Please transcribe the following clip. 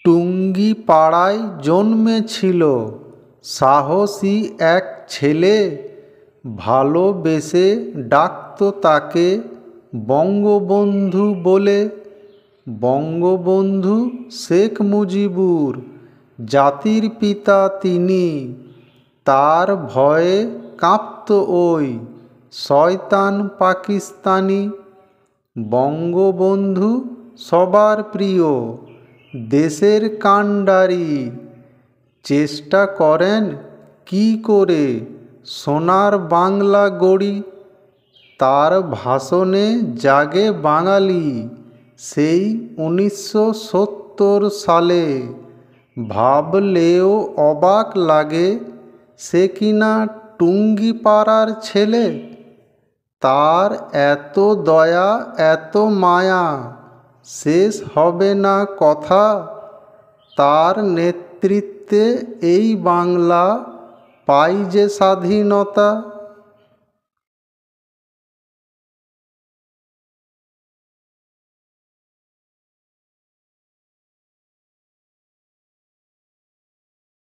টুঙ্গিপাড়ায় জন্মেছিল সাহসী এক ছেলে। ভালোবেসে ডাকত তাকে বঙ্গবন্ধু বলে। বঙ্গবন্ধু শেখ মুজিবুর জাতির পিতা তিনি। তার ভয়ে কাঁপত ওই শয়তান পাকিস্তানি। বঙ্গবন্ধু সবার প্রিয়, দেশের কাণ্ডারি। চেষ্টা করেন কি করে সোনার বাংলা গড়ি। তার ভাষণে জাগে বাঙালি সেই 1970 সালে। ভাবলেও অবাক লাগে সে কিনা টুঙ্গিপাড়ার ছেলে। তার এত দয়া এত মায়া, শেষ হবে না কথা। তার নেতৃত্বে এই বাংলা পাই যে স্বাধীনতা।